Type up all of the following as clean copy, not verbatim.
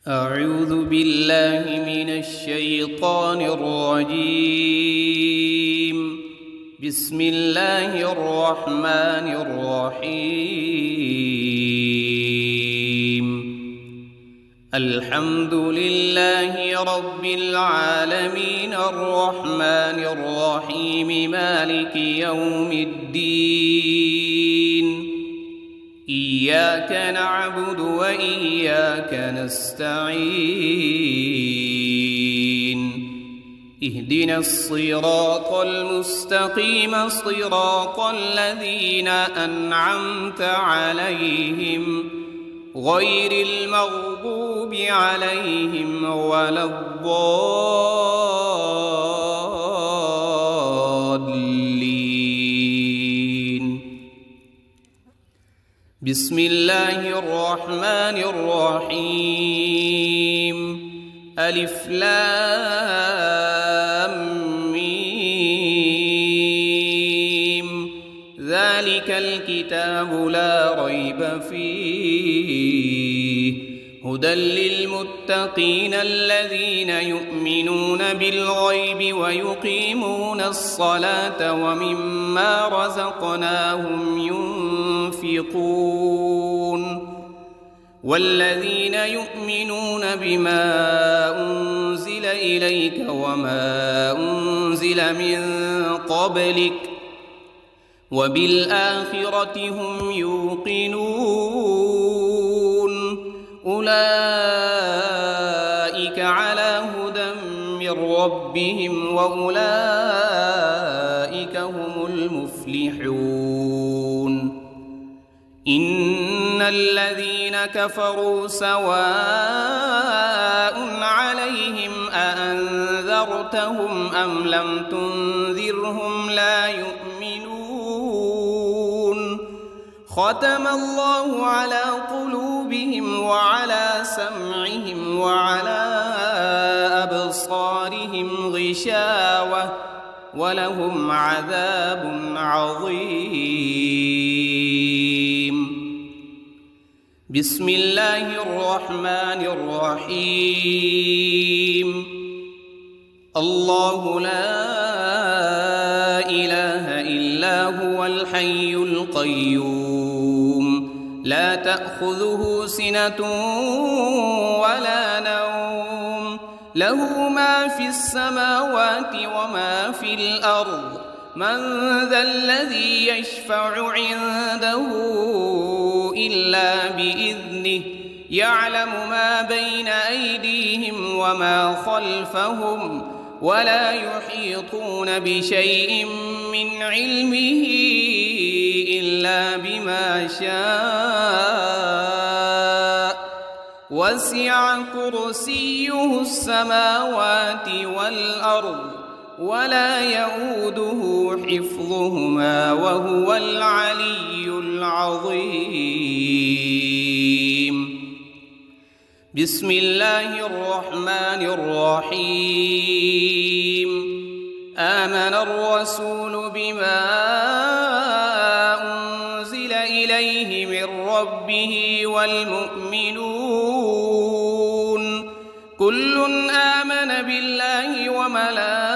أعوذ بالله من الشيطان الرجيم. بسم الله الرحمن الرحيم. الحمد لله رب العالمين الرحمن الرحيم مالك يوم الدين. إياك نعبد وإياك نستعين. اهدنا الصراط المستقيم صراط الذين أنعمت عليهم غير المغضوب عليهم ولا الضالين. بسم الله الرحمن الرحيم. ألف لام ميم. ذلك الكتاب لا ريب فيه هدى للمتقين الذين يؤمنون بالغيب ويقيمون الصلاة ومما رزقناهم ينفقون. والذين يؤمنون بما أنزل إليك وما أنزل من قبلك وبالآخرة هم يوقنون. أولئك على هدى من ربهم وأولئك هم المفلحون. إن الذين كفروا سواء عليهم أأنذرتهم أم لم تنذرهم لا يؤمنون. ختم الله على قلوبهم وعلى سمعهم وعلى أبصارهم غشاوة ولهم عذاب عظيم. بسم الله الرحمن الرحيم. الله لا إله إلا هو الحي القيوم لا تأخذه سنة ولا نوم له ما في السماوات وما في الأرض. من ذا الذي يشفع عنده إلا بإذنه يعلم ما بين أيديهم وما خلفهم ولا يحيطون بشيء من علمه إلا بما شاء. وسع كرسيه السماوات والأرض ولا يؤوده حفظهما وهو العلي العظيم. بسم الله الرحمن الرحيم. آمن الرسول بما أنزل إليه من ربه والمؤمنون كل آمن بالله وملائكته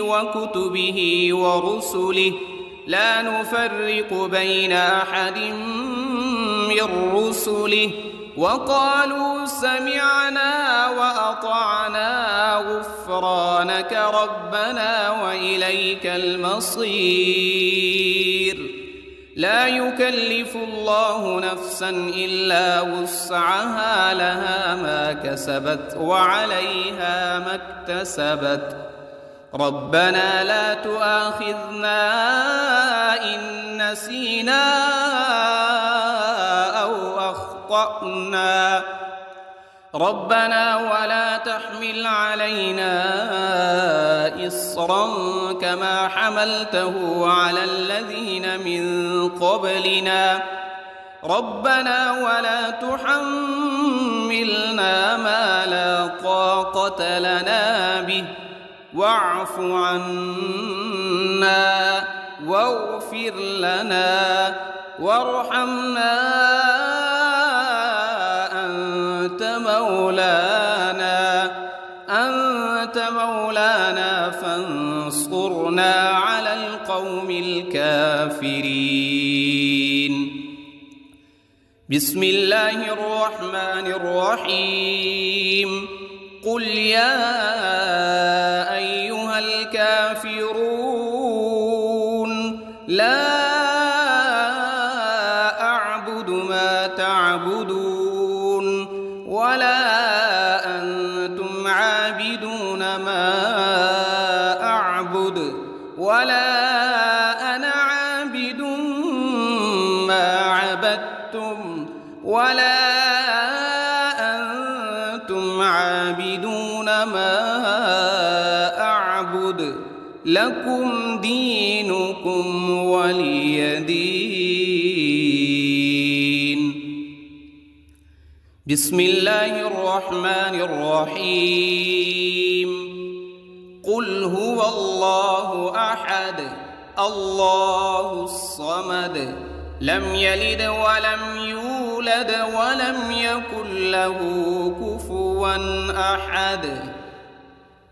وكتبه ورسله لا نفرق بين أحد من رسله وقالوا سمعنا وأطعنا غفرانك ربنا وإليك المصير. لا يكلف الله نفسا إلا وسعها لها ما كسبت وعليها ما اكتسبت. ربنا لا تؤاخذنا إن نسينا أو أخطأنا. ربنا ولا تحمل علينا إصرا كما حملته على الذين من قبلنا. ربنا ولا تحملنا ما لا طاقة لنا به واعف عنا واغفر لنا وارحمنا مولانا فانصرنا على القوم الكافرين. بسم الله الرحمن الرحيم. قل يا أيها الكافرون لا أعبد ما تعبدون ولا أنتم عابدون ما أعبد ولا أنا عابد ما عبدتم ولا أنتم عابدون ما أعبد لكم دينكم ولي دين. بسم الله الرحمن الرحيم. قل هو الله أحد الله الصمد لم يلد ولم يولد ولم يكن له كفوا أحد.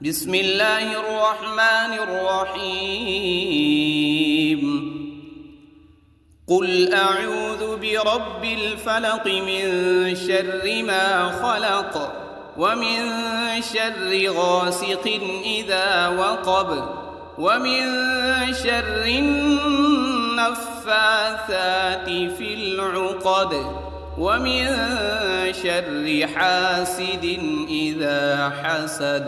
بسم الله الرحمن الرحيم. قل أعوذ برب الفلق من شر ما خلق ومن شر غاسق إذا وقب ومن شر النفاثات في العقد ومن شر حاسد إذا حسد.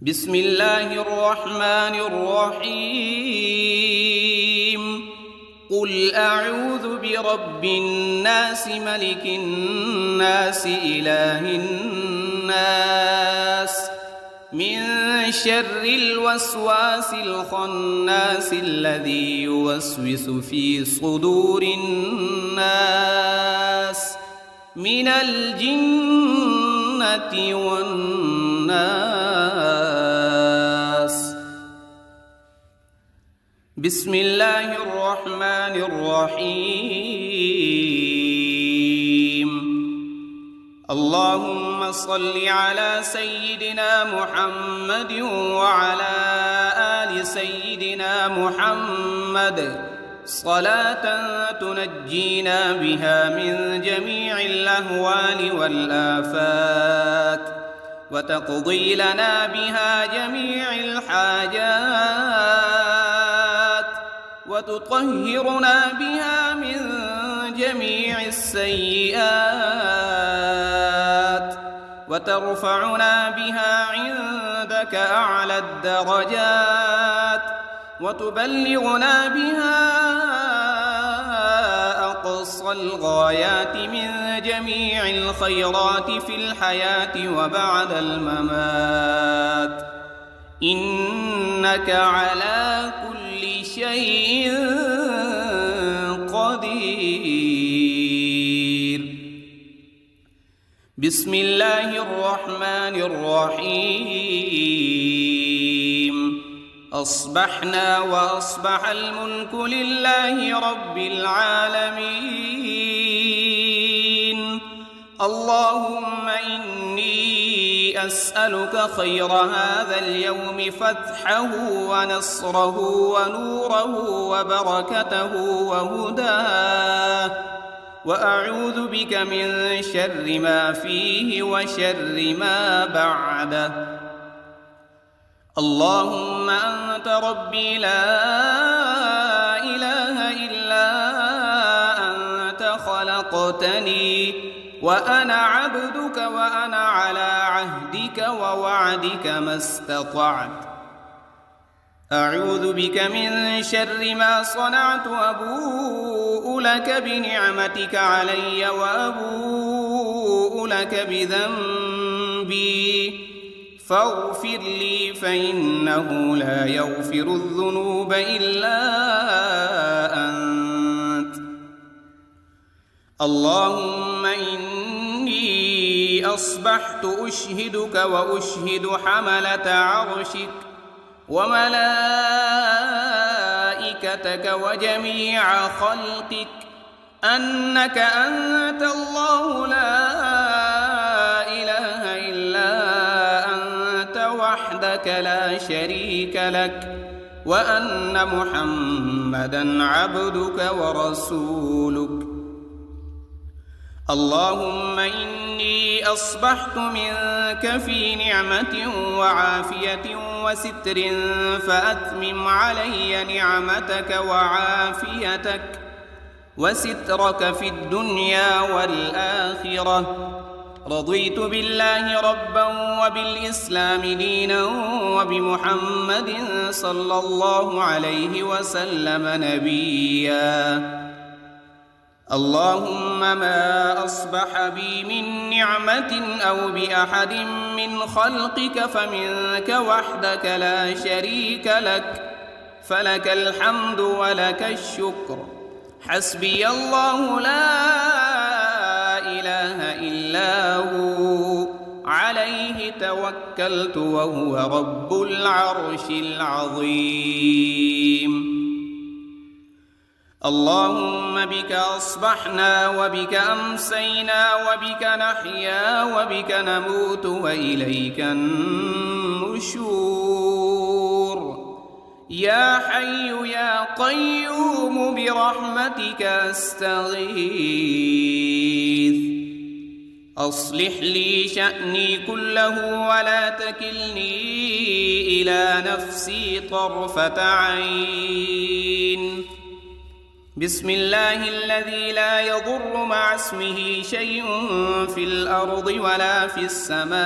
بسم الله الرحمن الرحيم. قل أعوذ برب الناس ملك الناس إله الناس من شر الوسواس الخناس الذي يوسوس في صدور الناس من الجنة والناس. بسم الله الرحمن الرحيم. اللهم صل على سيدنا محمد وعلى آل سيدنا محمد صلاة تنجينا بها من جميع الأهوال والآفات وتقضي لنا بها جميع الحاجات وتطهرنا بها من جميع السيئات وترفعنا بها عندك أعلى الدرجات وتبلغنا بها أقصى الغايات من جميع الخيرات في الحياة وبعد الممات إنك على كل شيء قدير. بسم الله الرحمن الرحيم. أصبحنا وأصبح الملك لله رب العالمين. اللهم إني أسألك خير هذا اليوم فتحه ونصره ونوره وبركته وهداه وأعوذ بك من شر ما فيه وشر ما بعده. اللهم أنت ربي لا إله إلا أنت خلقتني وأنا عبدك وأنا على عهدك ووعدك ما استطعت. أعوذ بك من شر ما صنعت وأبوء لك بنعمتك علي وأبوء لك بذنبي فاغفر لي فإنه لا يغفر الذنوب إلا أنت. اللهم إني أصبحت أشهدك وأشهد حملة عرشك وملائكتك وجميع خلقك أنك أنت الله لا وحدك لا شريك لك وأن محمدًا عبدك ورسولك. اللهم إني أصبحت منك في نعمة وعافية وستر، فأتمم علي نعمتك وعافيتك وسترك في الدنيا والآخرة. رضيت بالله ربا وبالإسلام دينا وبمحمد صلى الله عليه وسلم نبيا. اللهم ما أصبح بي من نعمة أو بأحد من خلقك فمنك وحدك لا شريك لك، فلك الحمد ولك الشكر. حسبي الله لا إله إلا هو، عليه توكلت وهو رب العرش العظيم. اللهم بك أصبحنا وبك أمسينا وبك نحيا وبك نموت وإليك النشور. يا حي يا قيوم برحمتك أستغيث. أصلح لي شأني كله ولا تكلني إلى نفسي طرفة عين. بسم الله الذي لا يضر مع اسمه شيء في الأرض ولا في السماء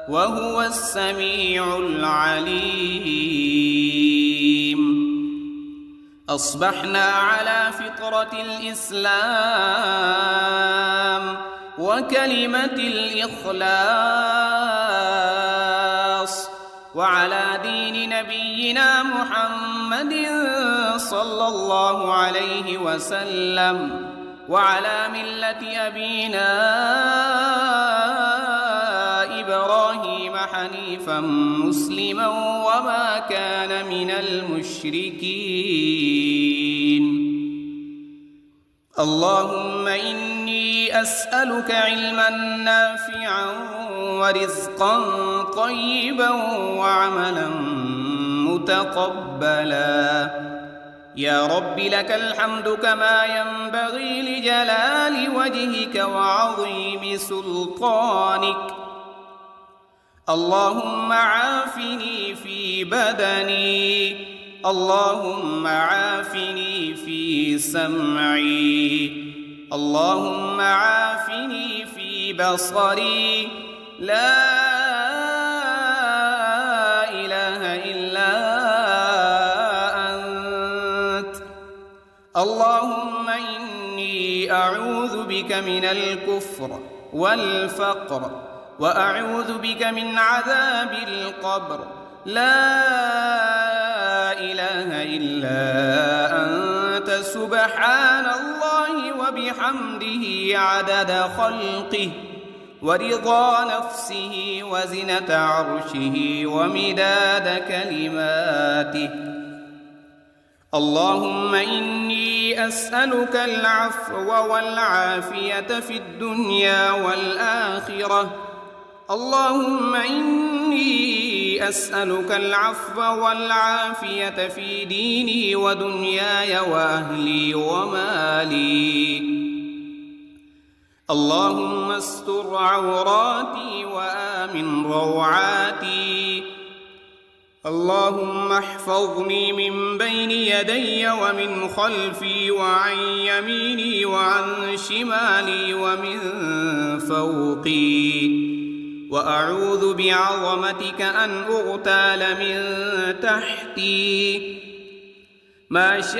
وهو السميع العليم. أصبحنا على فطرة الإسلام وكلمة الإخلاص وعلى دين نبينا محمد صلى الله عليه وسلم وعلى ملة أبينا إبراهيم حنيفا مسلما وما كان من المشركين. اللهم إني أسألك علما نافعا ورزقا طيبا وعملا متقبلا. يا رب لك الحمد كما ينبغي لجلال وجهك وعظيم سلطانك. اللهم عافني في بدني، اللهم عافني في سمعي، اللهم عافني في بصري. لا إله إلا أنت. اللهم إني أعوذ بك من الكفر والفقر وأعوذ بك من عذاب القبر. لا إله إلا أنت سبحان الله وبحمده عدد خلقه ورضا نفسه وزنة عرشه ومداد كلماته. اللهم إني أسألك العفو والعافية في الدنيا والآخرة. اللهم إني أسألك العفو والعافية في ديني ودنياي وأهلي ومالي. اللهم استر عوراتي وآمن روعاتي. اللهم احفظني من بين يدي ومن خلفي وعن يميني وعن شمالي ومن فوقي. وأعوذ بعظمتك أن أغتال من تحتي. ما شاء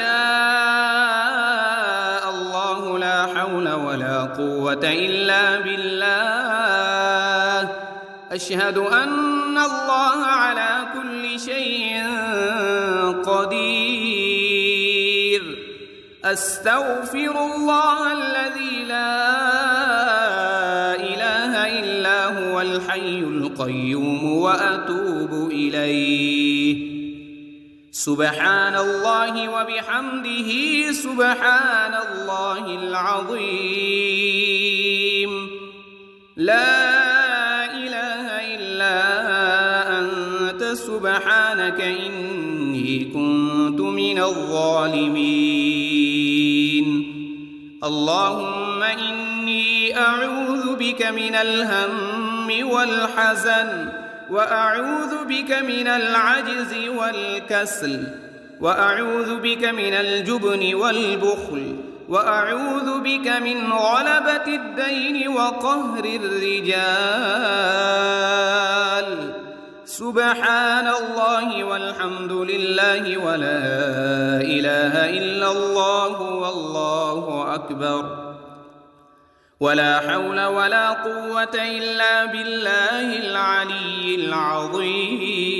الله لا حول ولا قوة إلا بالله. أشهد أن الله على كل شيء قدير. أستغفر الله الذي لا إله إلا هو الحي القيوم وأتوب إليه. سبحان الله وبحمده سبحان الله العظيم. لا إله إلا سبحانك إني كنت من الظالمين. اللهم إني أعوذ بك من الهم والحزن، وأعوذ بك من العجز والكسل، وأعوذ بك من الجبن والبخل، وأعوذ بك من غلبة الدين وقهر الرجال. سبحان الله والحمد لله ولا إله إلا الله والله أكبر، ولا حول ولا قوة إلا بالله العلي العظيم.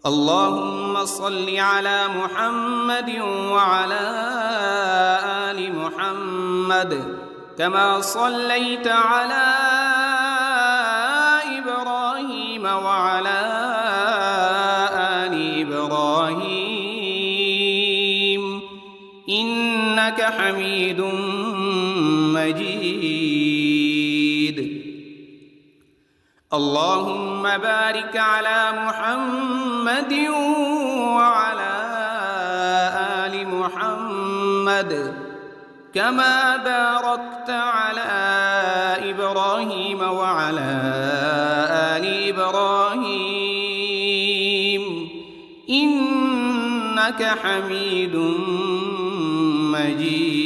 اللهم صل على محمد وعلى آل محمد كما صليت على إبراهيم وعلى آل إبراهيم إنك حميد مجيد. اللهم بارك على محمد وعلى آل محمد كما باركت على إبراهيم وعلى آل إبراهيم إنك حميد مجيد.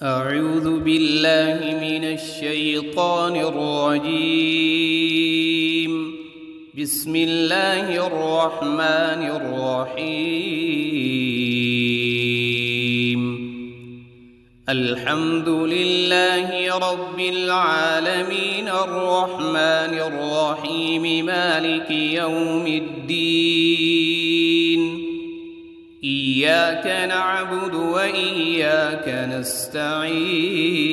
أعوذ بالله من الشيطان الرجيم. بسم الله الرحمن الرحيم. الحمد لله رب العالمين الرحمن الرحيم مالك يوم الدين. إياك نعبد وإياك نستعين.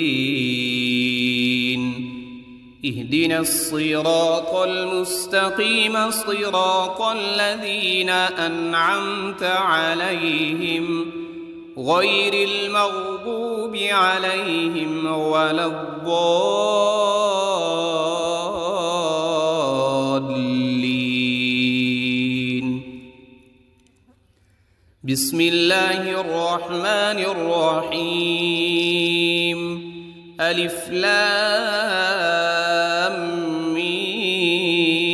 اهدنا الصراط المستقيم صراط الذين أنعمت عليهم غير المغضوب عليهم ولا الضالين. بسم الله الرحمن الرحيم. ألف لام ميم.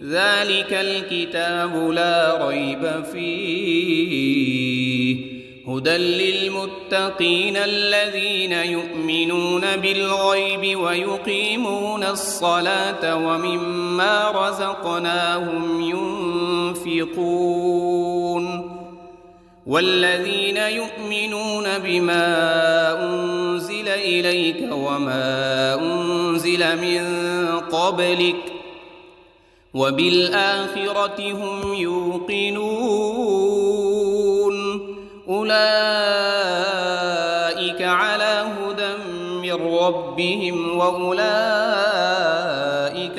ذلك الكتاب لا ريب فيه هدى للمتقين الذين يؤمنون بالغيب ويقيمون الصلاة ومما رزقناهم ينفقون. والذين يؤمنون بما أنزل إليك وما أنزل من قبلك وبالآخرة هم يوقنون. أولئك على هدى من ربهم وأولئك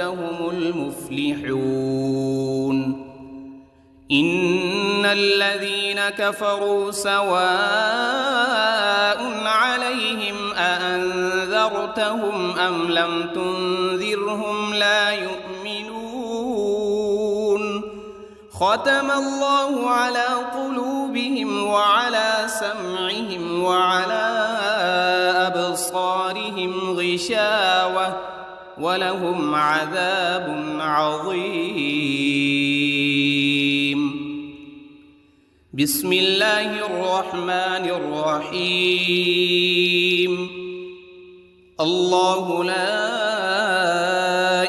هم المفلحون. إن الذين كفروا سواء عليهم أأنذرتهم أم لم تنذرهم لا يؤمنون. ختم الله على قلوبهم وعلى سمعهم وعلى أبصارهم غشاوة ولهم عذاب عظيم. بسم الله الرحمن الرحيم. الله لا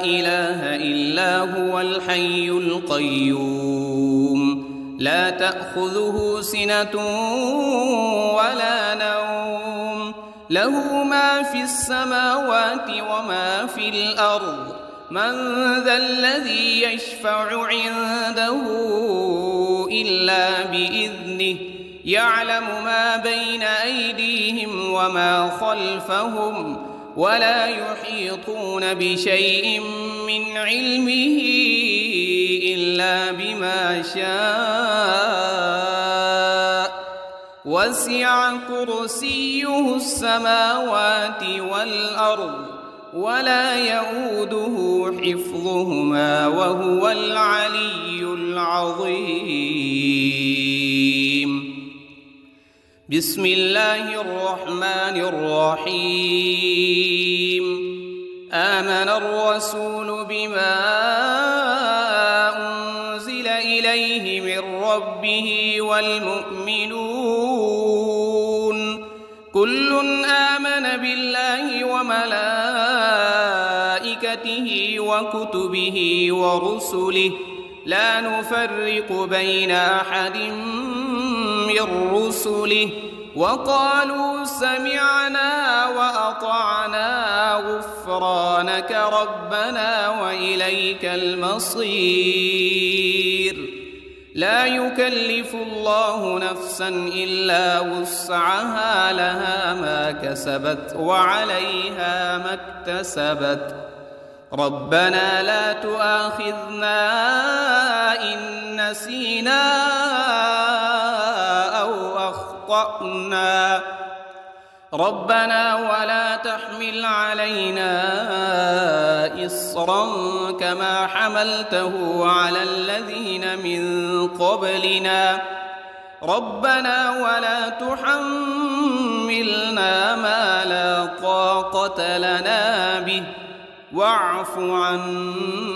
إله إلا هو الحي القيوم لا تأخذه سنة ولا نوم له ما في السماوات وما في الأرض. من ذا الذي يشفع عنده إلا بإذنه يعلم ما بين أيديهم وما خلفهم ولا يحيطون بشيء من علمه إلا بما شاء. وسع كرسيه السماوات والأرض ولا يؤوده حفظهما وهو العلي العظيم. بسم الله الرحمن الرحيم. آمن الرسول بما أنزل إليه من ربه والمؤمنون كل آمن بالله وملائكته وكتبه ورسله لا نفرق بين أحد من رسله وقالوا سمعنا وأطعنا غفرانك ربنا وإليك المصير. لا يكلف الله نفسا إلا وسعها لها ما كسبت وعليها ما اكتسبت. ربنا لا تؤاخذنا إن نسينا أو أخطأنا ربنا ولا تحمل علينا إصرا كما حملته على الذين من قبلنا ربنا ولا تحملنا ما لا طاقة لنا به واعف عنا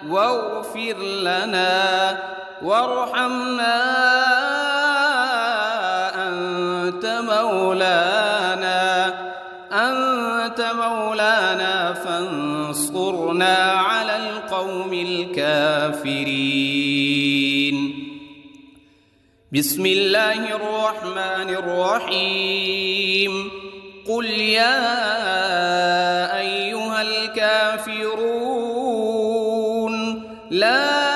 واغفر لنا وارحمنا أنت مولانا فانصرنا على القوم الكافرين. بسم الله الرحمن الرحيم. قل يا أيها الكافرون لا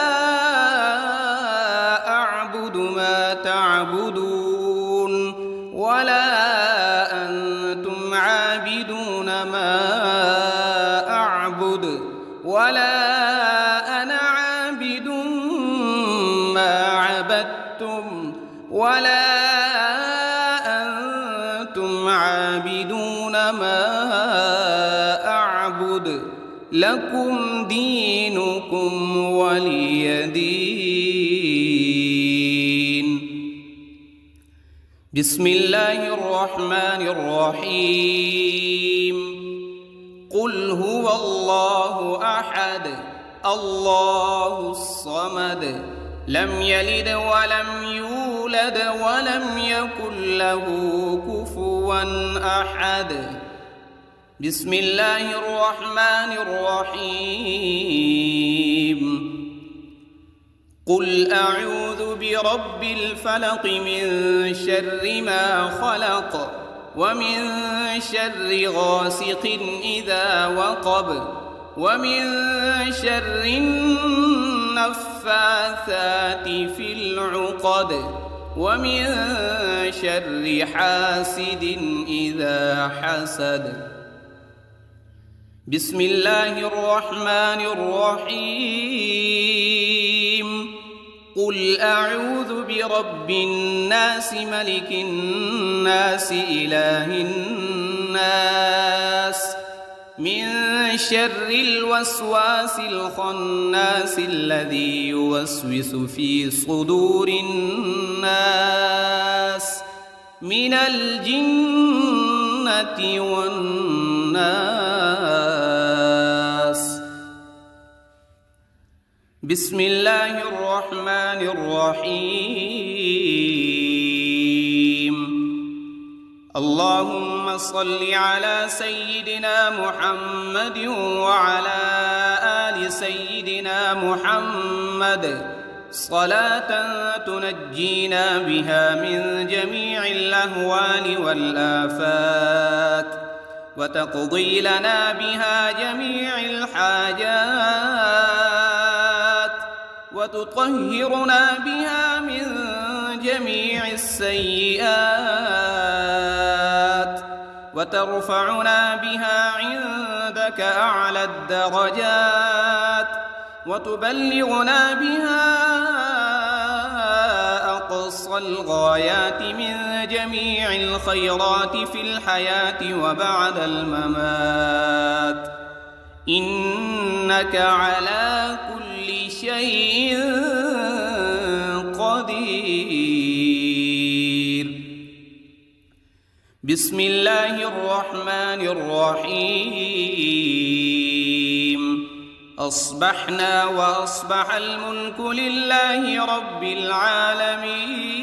أعبد ما تعبدون ولا أنتم عابدون ما أعبد ولا أنا عابد ما عبدتم ولا أنتم عابدون ما أعبد لكم دينكم ولي دين. بسم الله الرحمن الرحيم. قل هو الله أحد الله الصمد لم يلد ولم يولد ولم يكن له كفوا أحد. بسم الله الرحمن الرحيم. قل أعوذ برب الفلق من شر ما خلق ومن شر غاسق إذا وقب ومن شر النفاثات في العقد ومن شر حاسد إذا حسد. بسم الله الرحمن الرحيم. قل أعوذ برب الناس ملك الناس إله الناس من شر الوسواس الخناس الذي يوسوس في صدور الناس من الجنة والناس. بسم الله الرحمن الرحيم. اللهم صل على سيدنا محمد وعلى آل سيدنا محمد صلاة تنجينا بها من جميع الأهوال والآفات وتقضي لنا بها جميع الحاجات وتطهرنا بها من جميع السيئات وترفعنا بها عندك أعلى الدرجات وتبلغنا بها أقصى أقصى الغايات من جميع الخيرات في الحياة وبعد الممات، إنك على كل شيء قدير. بسم الله الرحمن الرحيم. أصبحنا وأصبح الملك لله رب العالمين.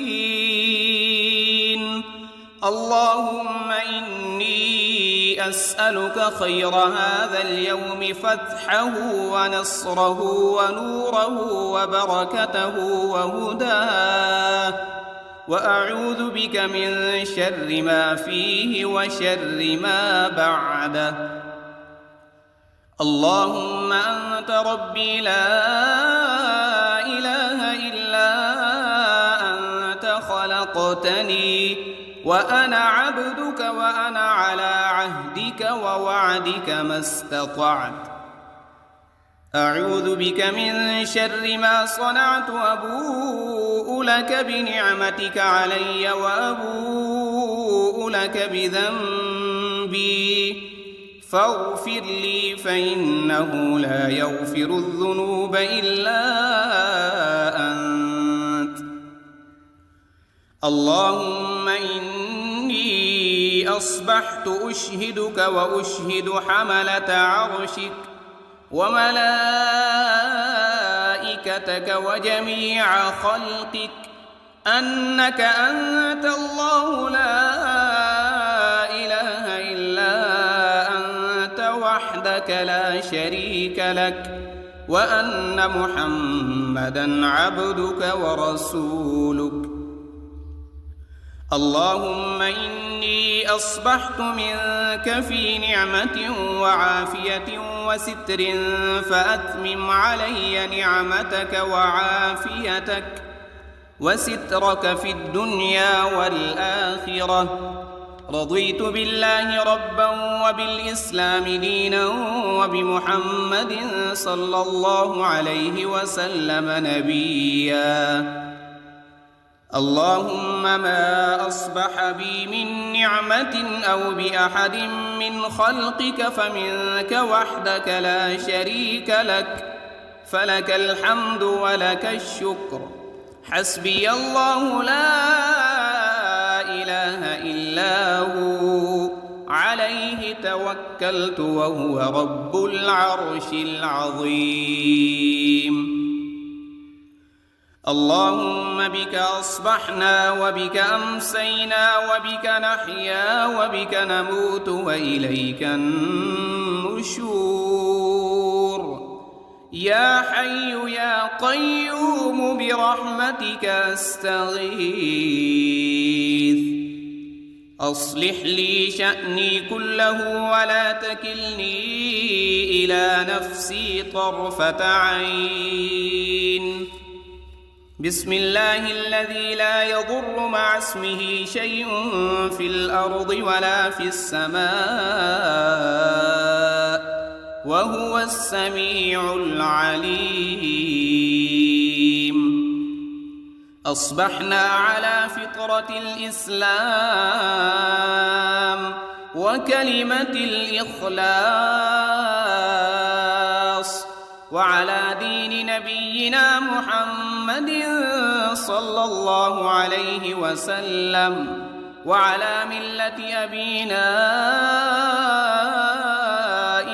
اللهم إني أسألك خير هذا اليوم، فتحه ونصره ونوره وبركته وهداه، وأعوذ بك من شر ما فيه وشر ما بعده. اللهم أنت ربي لا إله إلا أنت، خلقتني وأنا عبدك وأنا على عهدك ووعدك ما استطعت. أعوذ بك من شر ما صنعت، وأبوء لك بنعمتك علي وأبوء لك بذنبي، فاغفر لي فإنه لا يغفر الذنوب إلا أنت. اللهم إني أصبحت أشهدك وأشهد حملة عرشك وملائكتك وجميع خلقك أنك أنت الله لا إله إلا أنت وحدك لا شريك لك، وأن محمدًا عبدك ورسولك. اللهم إني أصبحت منك في نعمة وعافية وستر، فأتمم علي نعمتك وعافيتك وسترك في الدنيا والآخرة. رضيت بالله ربا وبالإسلام دينا وبمحمد صلى الله عليه وسلم نبيا. اللهم ما أصبح بي من نعمة أو بأحد من خلقك فمنك وحدك لا شريك لك، فلك الحمد ولك الشكر. حسبي الله لا إله إلا هو، عليه توكلت وهو رب العرش العظيم. اللهم بك أصبحنا وبك أمسينا وبك نحيا وبك نموت وإليك النشور. يا حي يا قيوم برحمتك أستغيث. أصلح لي شأني كله ولا تكلني إلى نفسي طرفة عين. بسم الله الذي لا يضر مع اسمه شيء في الأرض ولا في السماء، وهو السميع العليم. أصبحنا على فطرة الإسلام وكلمة الإخلاص، وعلى دين نبينا محمد صلى الله عليه وسلم، وعلى ملة أبينا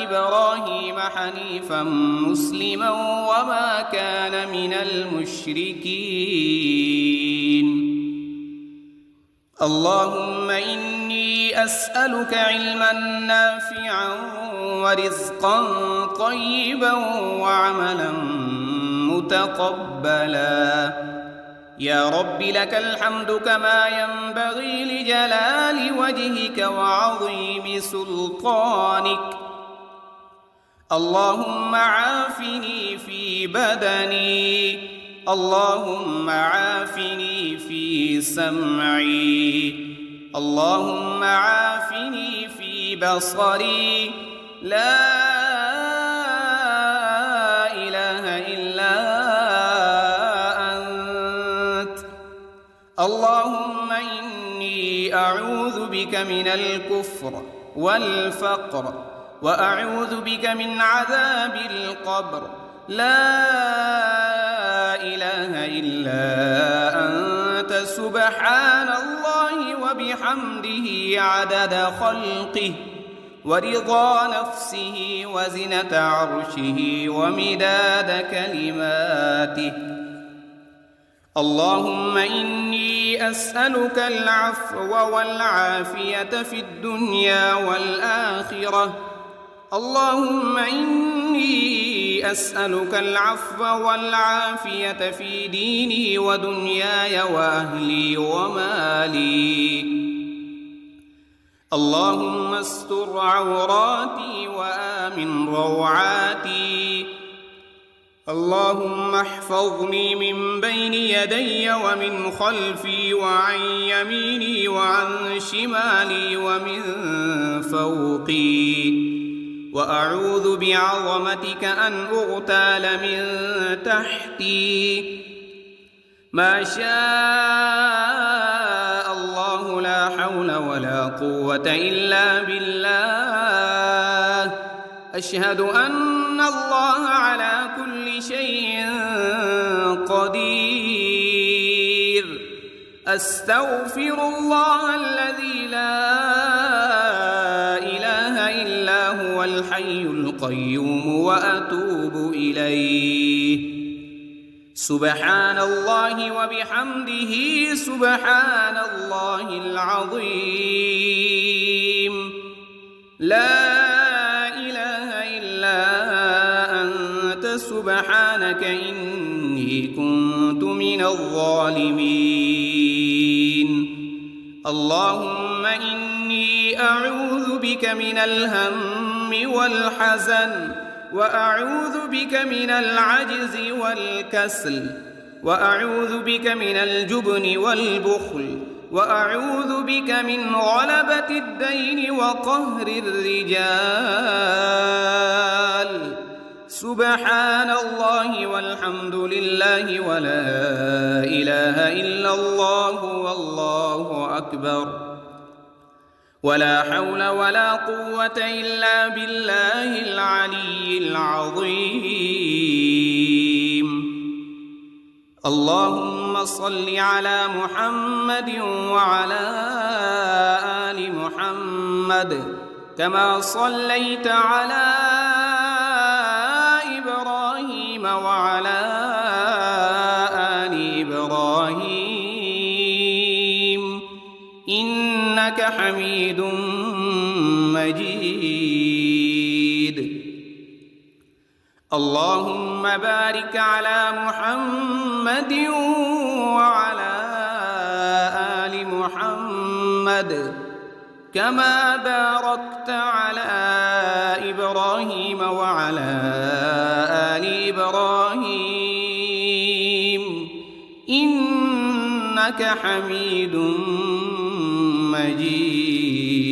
إبراهيم حنيفا مسلما وما كان من المشركين. اللهم إني أسألك علما نافعا ورزقا طيبا وعملا متقبلا. يا رب لك الحمد كما ينبغي لجلال وجهك وعظيم سلطانك. اللهم عافني في بدني، اللهم عافني في سمعي، اللهم عافني في بصري. لا إله إلا أنت. اللهم إني أعوذ بك من الكفر والفقر وأعوذ بك من عذاب القبر. لا إله إلا أنت سبحان الله وبحمده عدد خلقه ورضا نفسه وزنة عرشه ومداد كلماته. اللهم إني أسألك العفو والعافية في الدنيا والآخرة. اللهم إني أسألك العفو والعافية في ديني ودنياي وأهلي ومالي. اللهم استر عوراتي وآمن روعاتي. اللهم احفظني من بين يدي ومن خلفي وعن يميني وعن شمالي ومن فوقي. وأعوذ بعظمتك أن أغتال من تحتي. ما شاء الله لا حول ولا قوة إلا بالله. أشهد أن الله على كل شيء قدير. أستغفر الله الذي لا إله إلا هو الحي القيوم وأتوب إليه. سبحان الله وبحمده سبحان الله العظيم. لا إله إلا أنت سبحانك إني كنت من الظالمين. اللهم إني أعوذ بك من الهم والحزن وأعوذ بك من العجز والكسل وأعوذ بك من الجبن والبخل وأعوذ بك من غلبة الدين وقهر الرجال. سبحان الله والحمد لله ولا إله إلا الله والله أكبر. ولا حول ولا قوة إلا بالله العلي العظيم. اللهم صل على محمد وعلى آل محمد كما صليت على إبراهيم وعلى آل إبراهيم إنك حميد مجيد. اللهم بارك على محمد وعلى آل محمد كما باركت على إبراهيم وعلى آل إبراهيم إنك حميد مجيد.